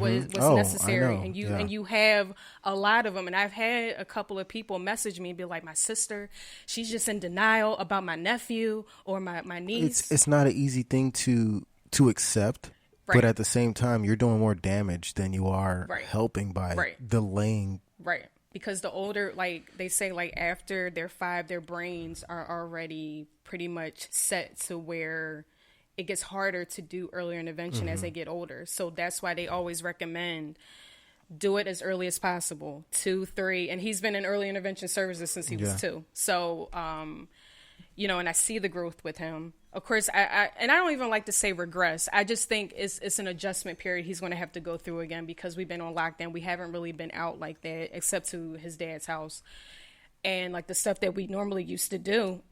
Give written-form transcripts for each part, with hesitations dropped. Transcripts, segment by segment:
was necessary. And you have a lot of them. And I've had a couple of people message me and be like, my sister, she's just in denial about my nephew or my niece. It's not an easy thing to accept. Right. But at the same time, you're doing more damage than you are helping by delaying. Right. Because the older, like they say, like after they're 5, their brains are already pretty much set to where it gets harder to do earlier intervention as they get older. So that's why they always recommend do it as early as possible, 2, 3. And he's been in early intervention services since he was 2. So, and I see the growth with him. Of course, I don't even like to say regress. I just think it's an adjustment period he's going to have to go through again because we've been on lockdown. We haven't really been out like that except to his dad's house. And like the stuff that we normally used to do,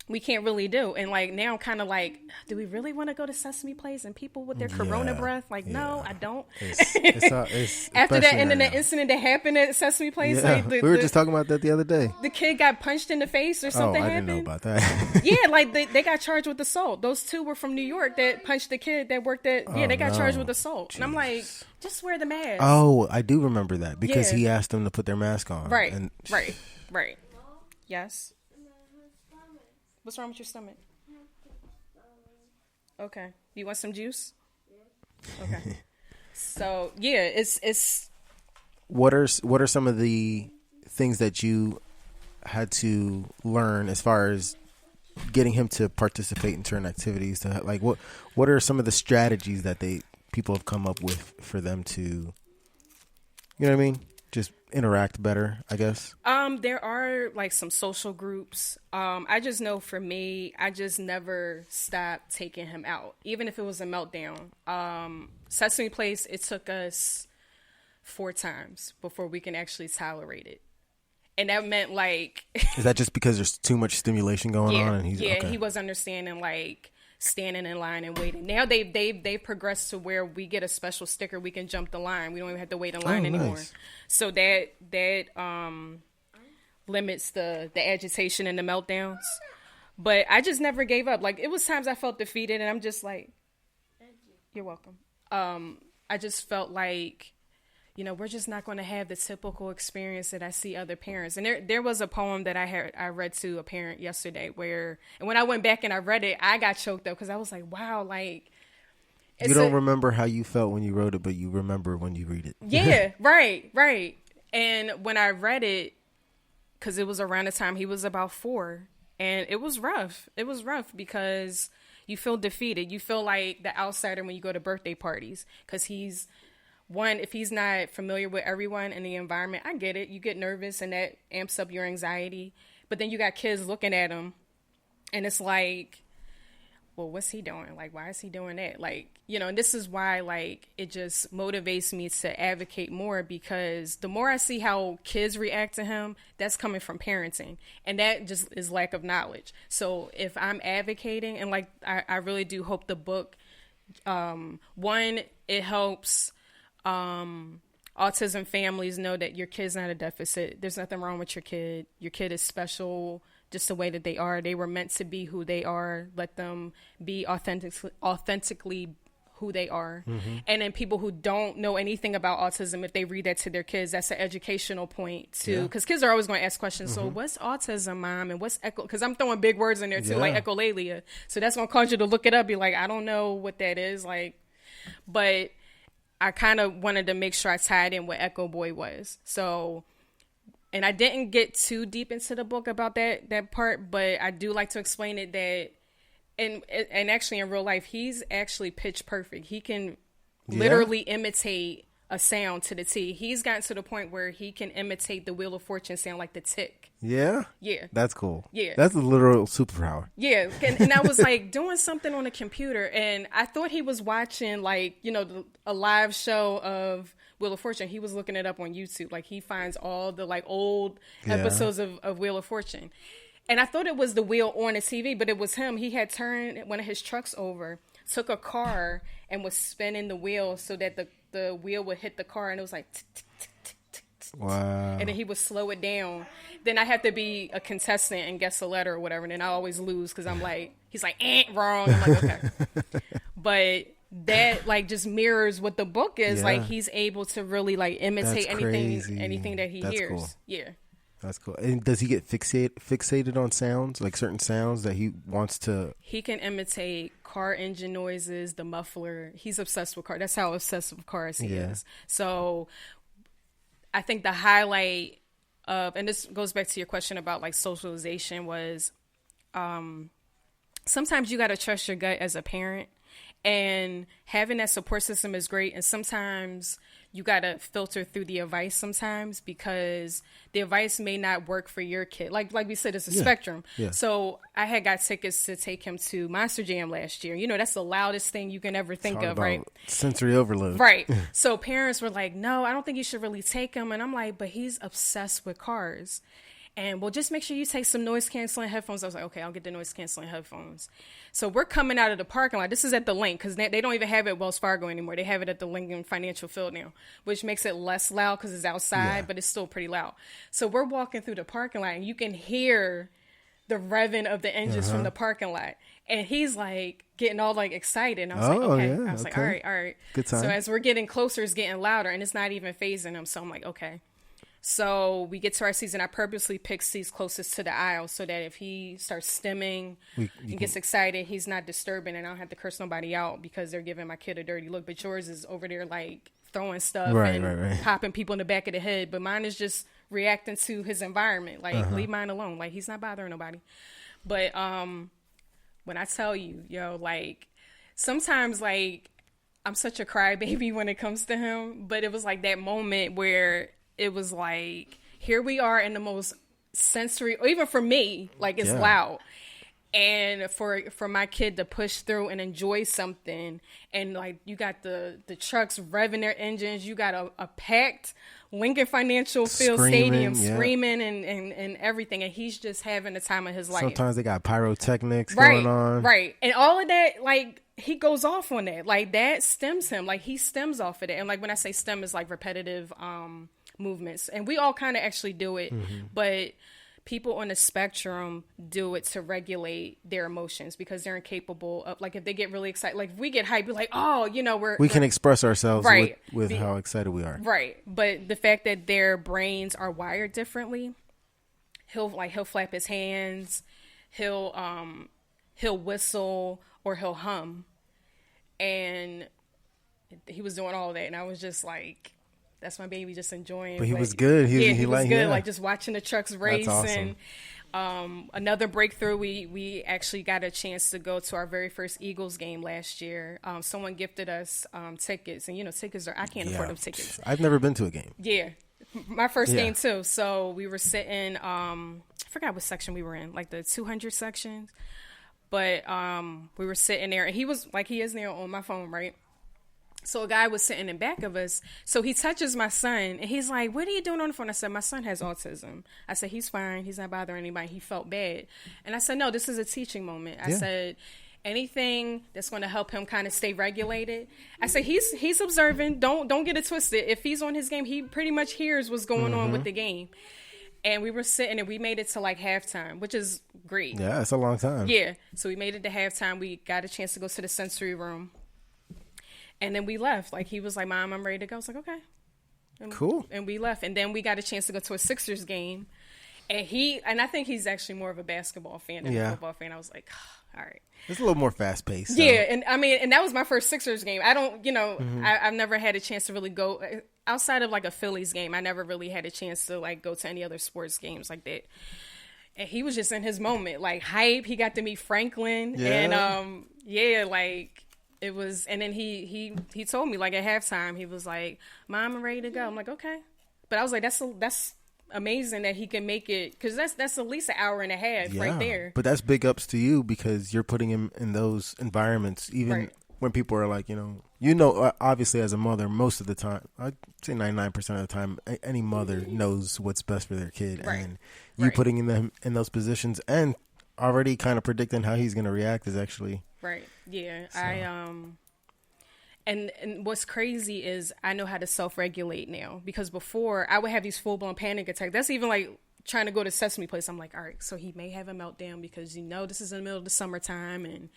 we can't really do. And like now I'm kind of like, do we really want to go to Sesame Place and people with their corona breath? Like, no, I don't. It's after that and then the incident that happened at Sesame Place. Yeah. Like we were just talking about that the other day. The kid got punched in the face or something happened. I didn't know about that. Yeah, like they got charged with assault. Those 2 were from New York that punched the kid that worked at, they got charged with assault. Jeez. And I'm like, just wear the mask. Oh, I do remember that because he asked them to put their mask on. Right, right. Yes. What's wrong with your stomach? Okay. You want some juice? Okay. So it's. What are some of the things that you had to learn as far as getting him to participate in certain activities? Like what are some of the strategies that people have come up with for them to, you know what I mean? Just interact better, I guess. There are like some social groups. I just know for me, I just never stopped taking him out, even if it was a meltdown. Sesame Place, it took us 4 times before we can actually tolerate it. And that meant like... Is that just because there's too much stimulation going on? And he was understanding like standing in line and waiting. Now they've progressed to where we get a special sticker. We can jump the line. We don't even have to wait in line anymore. Nice. So that limits the agitation and the meltdowns. But I just never gave up. Like it was times I felt defeated and I'm just like, you're welcome. I just felt like, we're just not going to have the typical experience that I see other parents. And there was a poem that I read to a parent yesterday and when I went back and I read it, I got choked up because I was like, wow, like. You don't remember how you felt when you wrote it, but you remember when you read it. Yeah, right. And when I read it, because it was around the time he was about 4, and it was rough. It was rough because you feel defeated. You feel like the outsider when you go to birthday parties because if he's not familiar with everyone in the environment, I get it. You get nervous and that amps up your anxiety. But then you got kids looking at him and it's like, well, what's he doing? Like, why is he doing that? Like, and this is why, like, it just motivates me to advocate more because the more I see how kids react to him, that's coming from parenting. And that just is lack of knowledge. So if I'm advocating and like, I really do hope the book, one, it helps autism families know that your kid's not a deficit. There's nothing wrong with your kid. Your kid is special just the way that they are. They were meant to be who they are. Let them be authentically who they are. Mm-hmm. And then people who don't know anything about autism, if they read that to their kids, that's an educational point too. Because kids are always going to ask questions. Mm-hmm. So what's autism, mom? And what's echo? Because I'm throwing big words in there too, like echolalia. So that's going to cause you to look it up. Be like, I don't know what that is. Like, but I kind of wanted to make sure I tied in what Echo Boy was. So, and I didn't get too deep into the book about that part, but I do like to explain it that, and actually in real life, he's actually pitch perfect. He can literally imitate a sound to the T. He's gotten to the point where he can imitate the Wheel of Fortune sound like the tick. Yeah? Yeah. That's cool. Yeah. That's a literal superpower. Yeah. And I was like doing something on a computer and I thought he was watching like, a live show of Wheel of Fortune. He was looking it up on YouTube. Like he finds all the like old episodes of Wheel of Fortune. And I thought it was the wheel on the TV, but it was him. He had turned one of his trucks over, took a car and was spinning the wheel so that the wheel would hit the car and it was like tick, tick, tick, tick, tick, tick. Wow. And then he would slow it down. Then I have to be a contestant and guess a letter or whatever. And then I always lose because I'm like, he's like, wrong. I'm like, okay. But that like just mirrors what the book is. Yeah. Like he's able to really like imitate That's anything crazy. anything that he That's hears. cool. Yeah. That's cool. And does he get fixated on sounds, like certain sounds that he wants to? He can imitate car engine noises, the muffler. He's obsessed with cars. That's how obsessed with cars he is. So I think the highlight of, and this goes back to your question about like socialization, was sometimes you got to trust your gut as a parent, and having that support system is great. And sometimes you got to filter through the advice sometimes, because the advice may not work for your kid. Like we said, it's a spectrum. Yeah. So I had got tickets to take him to Monster Jam last year. You know, that's the loudest thing you can ever think of, right? Sensory overload. Right. So parents were like, no, I don't think you should really take him. And I'm like, but he's obsessed with cars. And well, just make sure you take some noise canceling headphones. I was like, okay, I'll get the noise canceling headphones. So we're coming out of the parking lot. This is at the Link, because they don't even have it at Wells Fargo anymore. They have it at the Lincoln Financial Field now, which makes it less loud because it's outside, but it's still pretty loud. So we're walking through the parking lot, and you can hear the revving of the engines from the parking lot. And he's like getting all like excited. And I was like, okay. I was like, all right. Good time. So as we're getting closer, it's getting louder, and it's not even phasing him. So I'm like, okay. So we get to our seats, and I purposely pick seats closest to the aisle so that if he starts stimming and gets excited, he's not disturbing, and I don't have to curse nobody out because they're giving my kid a dirty look. But yours is over there like throwing stuff and popping people in the back of the head. But mine is just reacting to his environment. Like, leave mine alone. Like, he's not bothering nobody. But when I tell you, like, sometimes, like, I'm such a crybaby when it comes to him. But it was like that moment where it was like, here we are in the most sensory, or even for me, like it's loud. And for my kid to push through and enjoy something, and like you got the trucks revving their engines, you got a packed Lincoln Financial Field Stadium screaming and everything, and he's just having the time of his life. Sometimes they got pyrotechnics going on. Right. And all of that, like, he goes off on that. Like, that stems him. Like, he stems off of it. And like when I say stem, is like repetitive movements, and we all kind of actually do it, but people on the spectrum do it to regulate their emotions, because they're incapable of, like, if they get really excited, like if we get hyped, we're like, oh, we can express ourselves with how excited we are, right? But the fact that their brains are wired differently, he'll flap his hands, he'll whistle, or he'll hum, and he was doing all that, and I was just like, that's my baby, just enjoying. But he was good. He was good. Like just watching the trucks race. That's awesome. And another breakthrough, we actually got a chance to go to our very first Eagles game last year. Someone gifted us tickets, and tickets I can't afford them tickets. I've never been to a game. Yeah, my first game too. So we were sitting. I forgot what section we were in, like the 200 sections. But we were sitting there, and he was like, he is now on my phone, right? So a guy was sitting in back of us. So he touches my son, and he's like, what are you doing on the phone? I said, my son has autism. I said, he's fine. He's not bothering anybody. He felt bad. And I said, no, this is a teaching moment. I said, anything that's going to help him kind of stay regulated. I said, he's observing. Don't get it twisted. If he's on his game, he pretty much hears what's going on with the game. And we were sitting, and we made it to like halftime, which is great. Yeah, it's a long time. Yeah. So we made it to halftime. We got a chance to go to the sensory room. And then we left. Like, he was like, Mom, I'm ready to go. I was like, okay. Cool. And we left. And then we got a chance to go to a Sixers game. And I think he's actually more of a basketball fan than a football fan. I was like, all right. It's a little more fast paced. Yeah. And I mean, and that was my first Sixers game. I don't, I've never had a chance to really go outside of like a Phillies game. I never really had a chance to like go to any other sports games like that. And he was just in his moment, like hype. He got to meet Franklin. Yeah. And like, it was, and then he told me, like, at halftime, he was like, Mom, I'm ready to go. I'm like, okay. But I was like, that's amazing that he can make it, because that's at least an hour and a half right there. But that's big ups to you, because you're putting him in those environments, even when people are like, obviously as a mother, most of the time, I'd say 99% of the time, any mother knows what's best for their kid. Right. And you putting them in those positions and already kind of predicting how he's going to react is actually... Right. Yeah. So. And what's crazy is I know how to self-regulate now, because before I would have these full-blown panic attacks. That's even like trying to go to Sesame Place. I'm like, all right, so he may have a meltdown because, this is in the middle of the summertime, and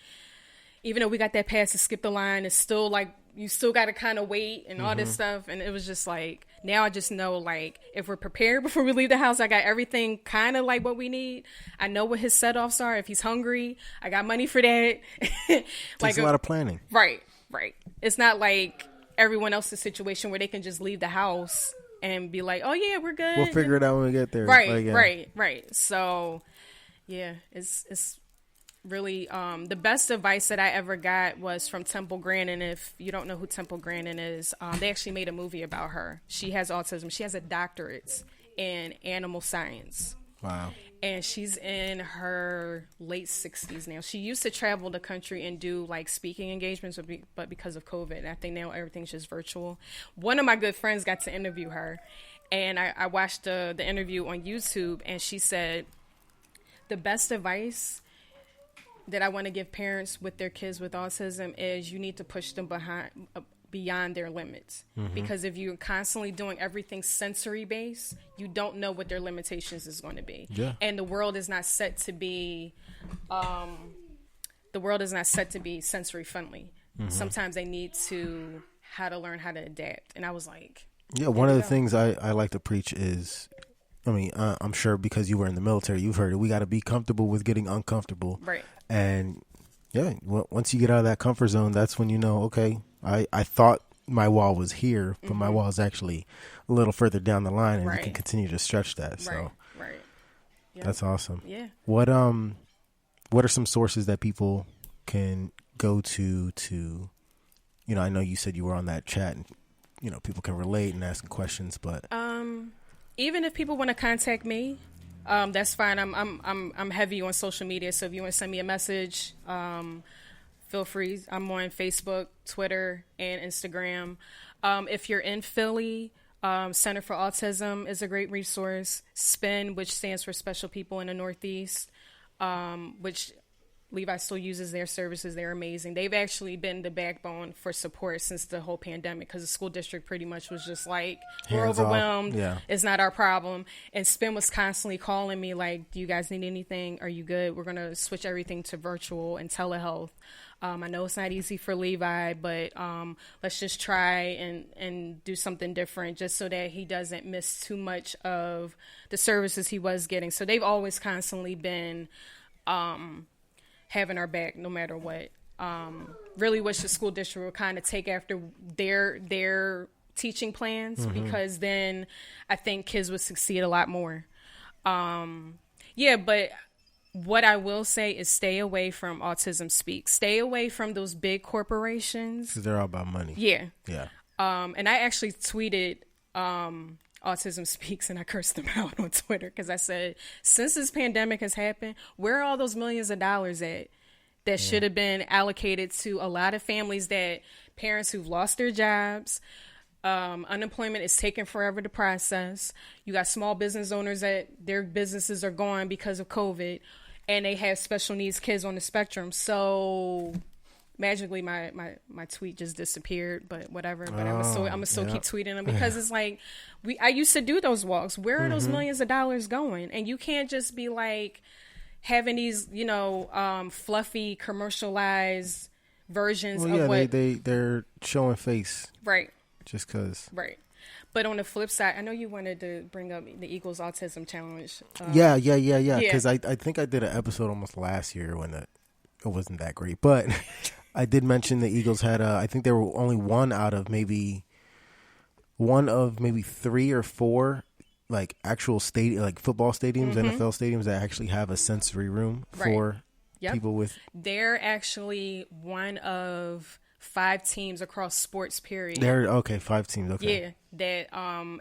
even though we got that pass to skip the line, it's still like you still got to kind of wait and all this stuff. And it was just like, now I just know, like, if we're prepared before we leave the house, I got everything kind of like what we need. I know what his set-offs are. If he's hungry, I got money for that. Takes a lot of planning. Right. It's not like everyone else's situation where they can just leave the house and be like, oh yeah, we're good. We'll figure it out when we get there. Right. So yeah, it's really the best advice that I ever got was from Temple Grandin. If you don't know who Temple Grandin is, they actually made a movie about her. She has autism. She has a doctorate in animal science. Wow. And she's in her late 60s now. She used to travel the country and do like speaking engagements, but because of COVID, I think now everything's just virtual. One of my good friends got to interview her, and I watched the interview on YouTube, and she said, the best advice that I want to give parents with their kids with autism is you need to push them beyond their limits. Because if you're constantly doing everything sensory based, you don't know what their limitations is going to be. Yeah. And the world is not set to be sensory friendly. Sometimes they need to learn how to adapt. And I was like, yeah, one of the things I like to preach is, I mean, I'm sure because you were in the military, you've heard it. We got to be comfortable with getting uncomfortable. Right. And yeah, once you get out of that comfort zone, that's when you know, okay, I thought my wall was here, but my wall is actually a little further down the line, and you can continue to stretch that. So right. Yep. That's awesome. Yeah. What are some sources that people can go to, you know, I know you said you were on that chat and, you know, people can relate and ask questions, but even if people want to contact me, that's fine. I'm heavy on social media, so if you want to send me a message, feel free. I'm on Facebook, Twitter, and Instagram. If you're in Philly, Center for Autism is a great resource. SPIN, which stands for Special People in the Northeast, which Levi still uses their services. They're amazing. They've actually been the backbone for support since the whole pandemic, because the school district pretty much was just like, we're overwhelmed. Yeah. It's not our problem. And SPIN was constantly calling me like, do you guys need anything? Are you good? We're going to switch everything to virtual and telehealth. I know it's not easy for Levi, but let's just try and do something different just so that he doesn't miss too much of the services he was getting. So they've always constantly been having our back no matter what. Really wish the school district would kind of take after their teaching plans, because then I think kids would succeed a lot more. But what I will say is stay away from Autism Speaks. Stay away from those big corporations. Because they're all about money. Yeah. Yeah. And I actually tweeted Autism Speaks, and I cursed them out on Twitter because I said, since this pandemic has happened, where are all those millions of dollars at that should have been allocated to a lot of families, that parents who've lost their jobs, unemployment is taking forever to process. You got small business owners that their businesses are gone because of COVID, and they have special needs kids on the spectrum. So magically my tweet just disappeared, but whatever. But I'm gonna still keep tweeting them, because it's like I used to do those walks. Where are those millions of dollars going? And you can't just be like having these, fluffy commercialized versions of what they're showing face. Right. Just because. Right. But on the flip side, I know you wanted to bring up the Eagles Autism Challenge. Yeah. Because I think I did an episode almost last year when it wasn't that great. But I did mention the Eagles had, I think there were only one of maybe 3 or 4 like actual like football stadiums, NFL stadiums that actually have a sensory room for people with. They're actually one of 5 teams across sports, period. 5 teams. Okay. Yeah. That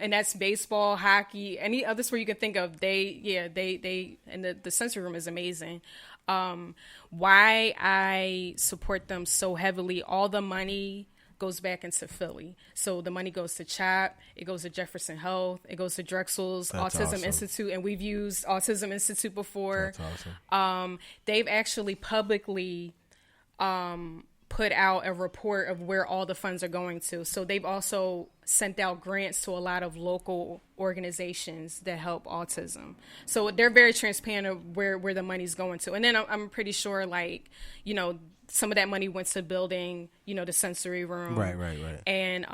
and that's baseball, hockey, any other sport you can think of. They and the sensory room is amazing. Why I support them so heavily, all the money goes back into Philly. So the money goes to CHOP, it goes to Jefferson Health, it goes to Drexel's Autism Institute, and we've used Autism Institute before. That's awesome. They've actually publicly put out a report of where all the funds are going to. So they've also sent out grants to a lot of local organizations that help autism. So they're very transparent of where the money's going to. And then I'm pretty sure, some of that money went to building, the sensory room. Right. And